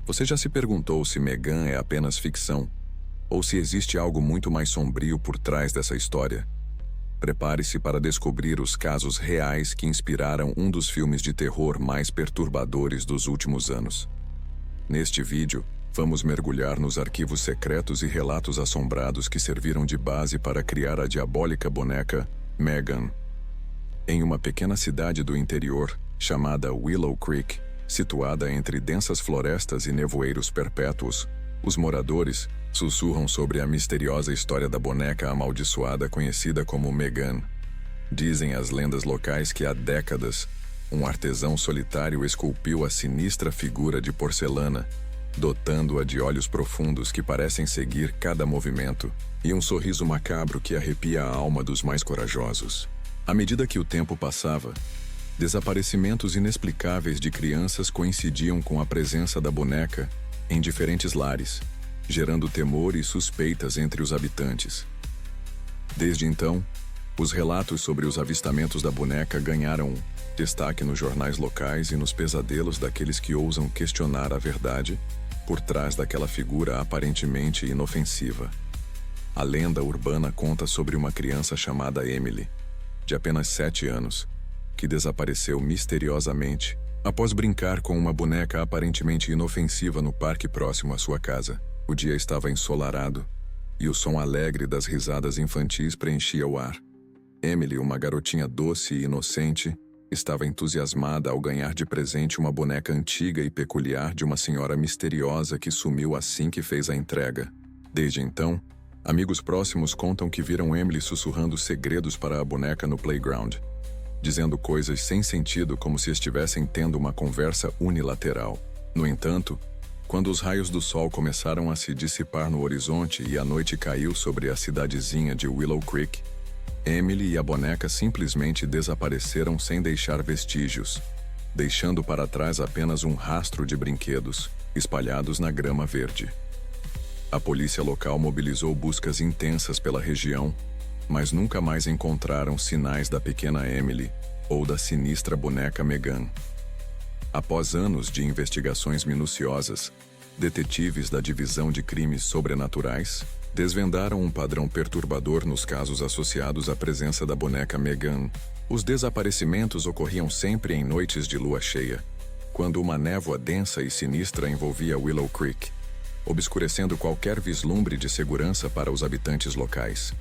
Você já se perguntou se Megan é apenas ficção? Ou se existe algo muito mais sombrio por trás dessa história? Prepare-se para descobrir os casos reais que inspiraram um dos filmes de terror mais perturbadores dos últimos anos. Neste vídeo, vamos mergulhar nos arquivos secretos e relatos assombrados que serviram de base para criar a diabólica boneca Megan. Em uma pequena cidade do interior, chamada Willow Creek, situada entre densas florestas e nevoeiros perpétuos, os moradores sussurram sobre a misteriosa história da boneca amaldiçoada conhecida como Megan. Dizem as lendas locais que há décadas, um artesão solitário esculpiu a sinistra figura de porcelana, dotando-a de olhos profundos que parecem seguir cada movimento e um sorriso macabro que arrepia a alma dos mais corajosos. À medida que o tempo passava, desaparecimentos inexplicáveis de crianças coincidiam com a presença da boneca em diferentes lares, gerando temor e suspeitas entre os habitantes. Desde então, os relatos sobre os avistamentos da boneca ganharam destaque nos jornais locais e nos pesadelos daqueles que ousam questionar a verdade por trás daquela figura aparentemente inofensiva. A lenda urbana conta sobre uma criança chamada Emily, de apenas 7 anos, que desapareceu misteriosamente após brincar com uma boneca aparentemente inofensiva no parque próximo à sua casa. O dia estava ensolarado e o som alegre das risadas infantis preenchia o ar. Emily, uma garotinha doce e inocente, estava entusiasmada ao ganhar de presente uma boneca antiga e peculiar de uma senhora misteriosa que sumiu assim que fez a entrega. Desde então, amigos próximos contam que viram Emily sussurrando segredos para a boneca no playground, dizendo coisas sem sentido como se estivessem tendo uma conversa unilateral. No entanto, quando os raios do sol começaram a se dissipar no horizonte e a noite caiu sobre a cidadezinha de Willow Creek, Emily e a boneca simplesmente desapareceram sem deixar vestígios, deixando para trás apenas um rastro de brinquedos espalhados na grama verde. A polícia local mobilizou buscas intensas pela região, mas nunca mais encontraram sinais da pequena Emily ou da sinistra boneca Megan. Após anos de investigações minuciosas, detetives da Divisão de Crimes Sobrenaturais desvendaram um padrão perturbador nos casos associados à presença da boneca Megan. Os desaparecimentos ocorriam sempre em noites de lua cheia, quando uma névoa densa e sinistra envolvia Willow Creek, obscurecendo qualquer vislumbre de segurança para os habitantes locais.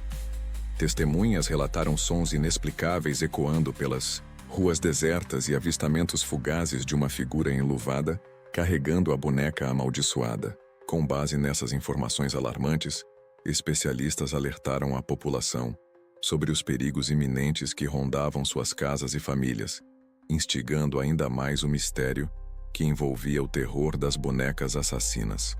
Testemunhas relataram sons inexplicáveis ecoando pelas ruas desertas e avistamentos fugazes de uma figura enluvada carregando a boneca amaldiçoada. Com base nessas informações alarmantes, especialistas alertaram a população sobre os perigos iminentes que rondavam suas casas e famílias, instigando ainda mais o mistério que envolvia o terror das bonecas assassinas.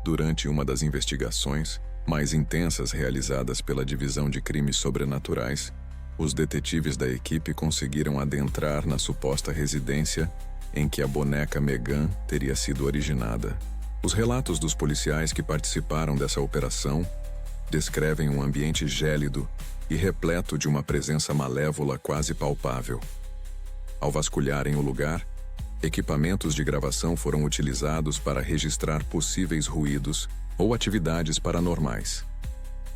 Durante uma das investigações mais intensas realizadas pela Divisão de Crimes Sobrenaturais, os detetives da equipe conseguiram adentrar na suposta residência em que a boneca Megan teria sido originada. Os relatos dos policiais que participaram dessa operação descrevem um ambiente gélido e repleto de uma presença malévola quase palpável. Ao vasculharem o lugar, equipamentos de gravação foram utilizados para registrar possíveis ruídos ou atividades paranormais.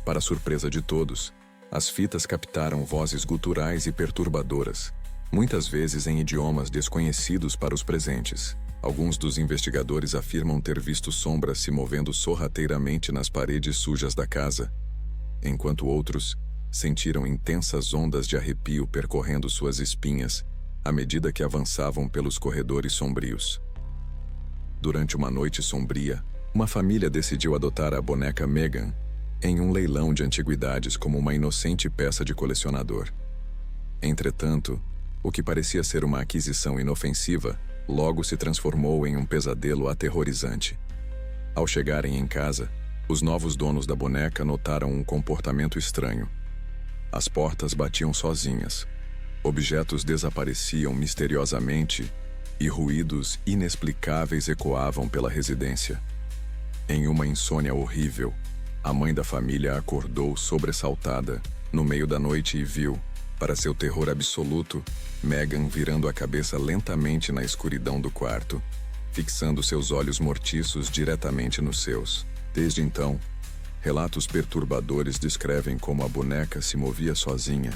Para surpresa de todos, as fitas captaram vozes guturais e perturbadoras, muitas vezes em idiomas desconhecidos para os presentes. Alguns dos investigadores afirmam ter visto sombras se movendo sorrateiramente nas paredes sujas da casa, enquanto outros sentiram intensas ondas de arrepio percorrendo suas espinhas à medida que avançavam pelos corredores sombrios. Durante uma noite sombria, uma família decidiu adotar a boneca Megan em um leilão de antiguidades como uma inocente peça de colecionador. Entretanto, o que parecia ser uma aquisição inofensiva logo se transformou em um pesadelo aterrorizante. Ao chegarem em casa, os novos donos da boneca notaram um comportamento estranho. As portas batiam sozinhas, objetos desapareciam misteriosamente e ruídos inexplicáveis ecoavam pela residência. Em uma insônia horrível, a mãe da família acordou sobressaltada no meio da noite e viu, para seu terror absoluto, Megan virando a cabeça lentamente na escuridão do quarto, fixando seus olhos mortiços diretamente nos seus. Desde então, relatos perturbadores descrevem como a boneca se movia sozinha,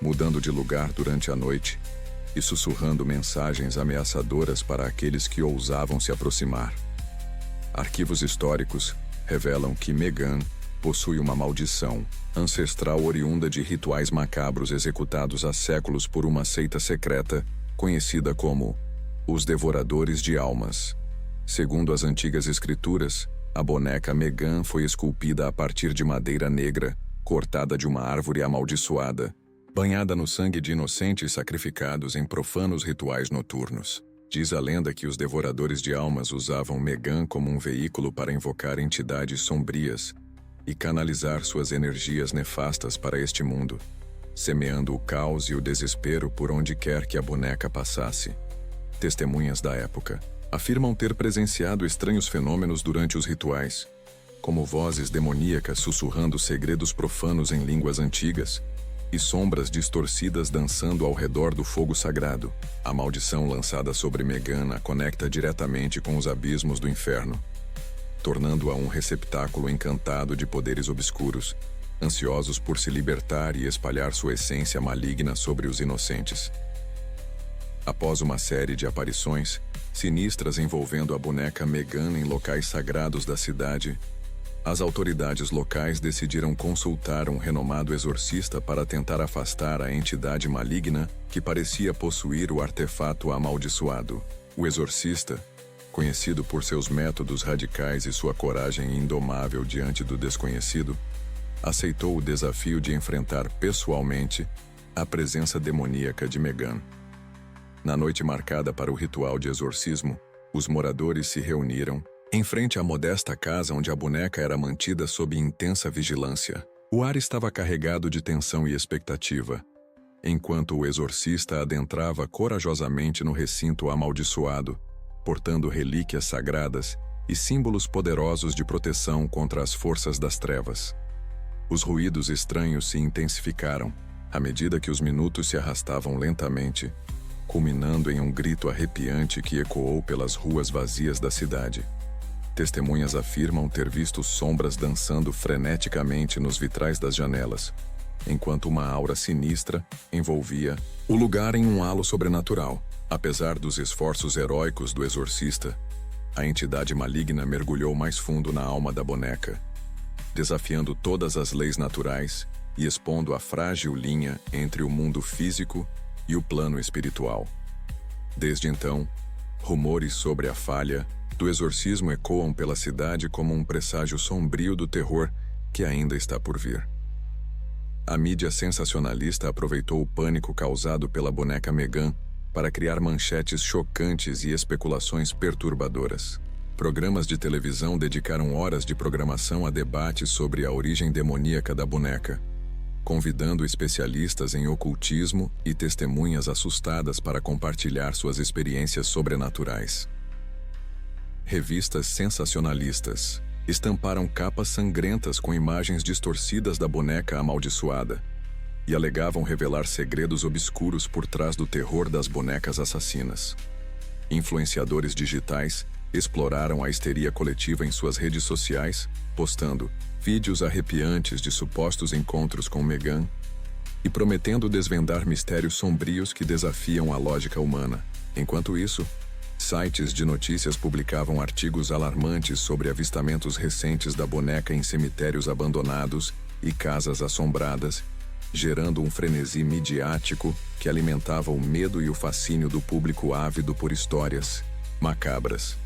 mudando de lugar durante a noite e sussurrando mensagens ameaçadoras para aqueles que ousavam se aproximar. Arquivos históricos revelam que Megan possui uma maldição ancestral oriunda de rituais macabros executados há séculos por uma seita secreta conhecida como os Devoradores de Almas. Segundo as antigas escrituras, a boneca Megan foi esculpida a partir de madeira negra, cortada de uma árvore amaldiçoada, banhada no sangue de inocentes sacrificados em profanos rituais noturnos. Diz a lenda que os Devoradores de Almas usavam Megan como um veículo para invocar entidades sombrias e canalizar suas energias nefastas para este mundo, semeando o caos e o desespero por onde quer que a boneca passasse. Testemunhas da época afirmam ter presenciado estranhos fenômenos durante os rituais, como vozes demoníacas sussurrando segredos profanos em línguas antigas e sombras distorcidas dançando ao redor do fogo sagrado. A maldição lançada sobre Megan a conecta diretamente com os abismos do inferno, tornando-a um receptáculo encantado de poderes obscuros, ansiosos por se libertar e espalhar sua essência maligna sobre os inocentes. Após uma série de aparições sinistras envolvendo a boneca Megan em locais sagrados da cidade, as autoridades locais decidiram consultar um renomado exorcista para tentar afastar a entidade maligna que parecia possuir o artefato amaldiçoado. O exorcista, conhecido por seus métodos radicais e sua coragem indomável diante do desconhecido, aceitou o desafio de enfrentar pessoalmente a presença demoníaca de Megan. Na noite marcada para o ritual de exorcismo, os moradores se reuniram em frente à modesta casa onde a boneca era mantida sob intensa vigilância. O ar estava carregado de tensão e expectativa, enquanto o exorcista adentrava corajosamente no recinto amaldiçoado, portando relíquias sagradas e símbolos poderosos de proteção contra as forças das trevas. Os ruídos estranhos se intensificaram à medida que os minutos se arrastavam lentamente, culminando em um grito arrepiante que ecoou pelas ruas vazias da cidade. Testemunhas afirmam ter visto sombras dançando freneticamente nos vitrais das janelas, enquanto uma aura sinistra envolvia o lugar em um halo sobrenatural. Apesar dos esforços heróicos do exorcista, a entidade maligna mergulhou mais fundo na alma da boneca, desafiando todas as leis naturais e expondo a frágil linha entre o mundo físico e o plano espiritual. Desde então, rumores sobre a falha do exorcismo ecoam pela cidade como um presságio sombrio do terror que ainda está por vir. A mídia sensacionalista aproveitou o pânico causado pela boneca Megan para criar manchetes chocantes e especulações perturbadoras. Programas de televisão dedicaram horas de programação a debates sobre a origem demoníaca da boneca, convidando especialistas em ocultismo e testemunhas assustadas para compartilhar suas experiências sobrenaturais. Revistas sensacionalistas estamparam capas sangrentas com imagens distorcidas da boneca amaldiçoada e alegavam revelar segredos obscuros por trás do terror das bonecas assassinas. Influenciadores digitais exploraram a histeria coletiva em suas redes sociais, postando vídeos arrepiantes de supostos encontros com Megan e prometendo desvendar mistérios sombrios que desafiam a lógica humana. Enquanto isso, sites de notícias publicavam artigos alarmantes sobre avistamentos recentes da boneca em cemitérios abandonados e casas assombradas, gerando um frenesi midiático que alimentava o medo e o fascínio do público ávido por histórias macabras.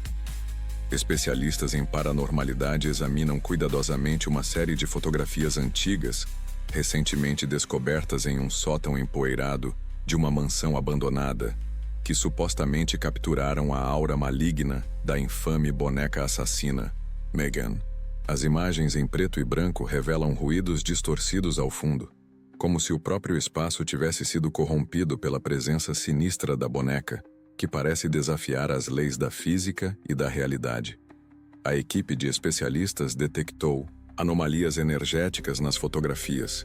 Especialistas em paranormalidade examinam cuidadosamente uma série de fotografias antigas, recentemente descobertas em um sótão empoeirado de uma mansão abandonada, que supostamente capturaram a aura maligna da infame boneca assassina, Megan. As imagens em preto e branco revelam ruídos distorcidos ao fundo, como se o próprio espaço tivesse sido corrompido pela presença sinistra da boneca, que parece desafiar as leis da física e da realidade. A equipe de especialistas detectou anomalias energéticas nas fotografias,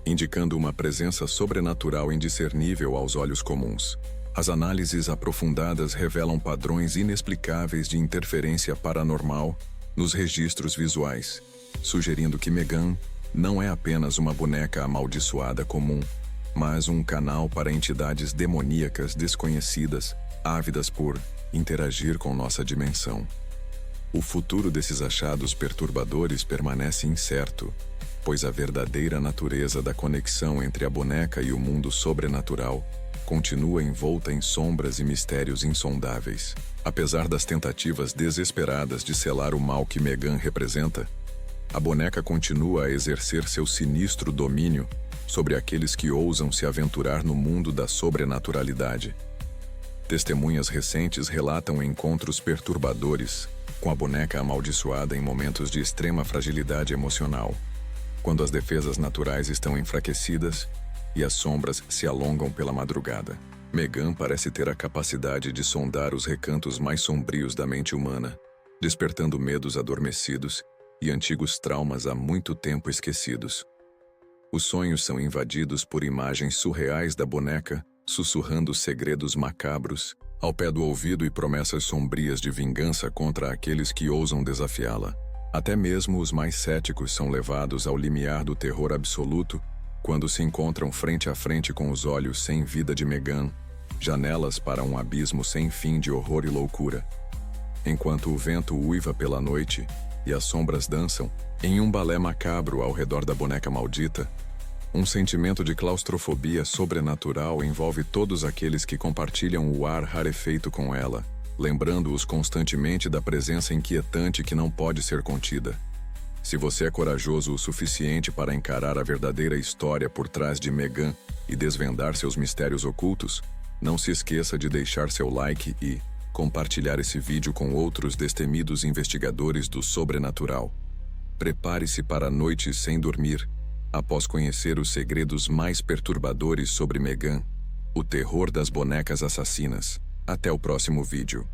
indicando uma presença sobrenatural indiscernível aos olhos comuns. As análises aprofundadas revelam padrões inexplicáveis de interferência paranormal nos registros visuais, sugerindo que Megan não é apenas uma boneca amaldiçoada comum, mas um canal para entidades demoníacas desconhecidas, ávidas por interagir com nossa dimensão. O futuro desses achados perturbadores permanece incerto, pois a verdadeira natureza da conexão entre a boneca e o mundo sobrenatural continua envolta em sombras e mistérios insondáveis. Apesar das tentativas desesperadas de selar o mal que Megan representa, a boneca continua a exercer seu sinistro domínio sobre aqueles que ousam se aventurar no mundo da sobrenaturalidade. Testemunhas recentes relatam encontros perturbadores com a boneca amaldiçoada em momentos de extrema fragilidade emocional, quando as defesas naturais estão enfraquecidas e as sombras se alongam pela madrugada. Megan parece ter a capacidade de sondar os recantos mais sombrios da mente humana, despertando medos adormecidos e antigos traumas há muito tempo esquecidos. Os sonhos são invadidos por imagens surreais da boneca, sussurrando segredos macabros ao pé do ouvido e promessas sombrias de vingança contra aqueles que ousam desafiá-la. Até mesmo os mais céticos são levados ao limiar do terror absoluto quando se encontram frente a frente com os olhos sem vida de Megan, janelas para um abismo sem fim de horror e loucura. Enquanto o vento uiva pela noite e as sombras dançam em um balé macabro ao redor da boneca maldita, um sentimento de claustrofobia sobrenatural envolve todos aqueles que compartilham o ar rarefeito com ela, lembrando-os constantemente da presença inquietante que não pode ser contida. Se você é corajoso o suficiente para encarar a verdadeira história por trás de Megan e desvendar seus mistérios ocultos, não se esqueça de deixar seu like e compartilhar esse vídeo com outros destemidos investigadores do sobrenatural. Prepare-se para noites sem dormir, após conhecer os segredos mais perturbadores sobre Megan, o terror das bonecas assassinas. Até o próximo vídeo.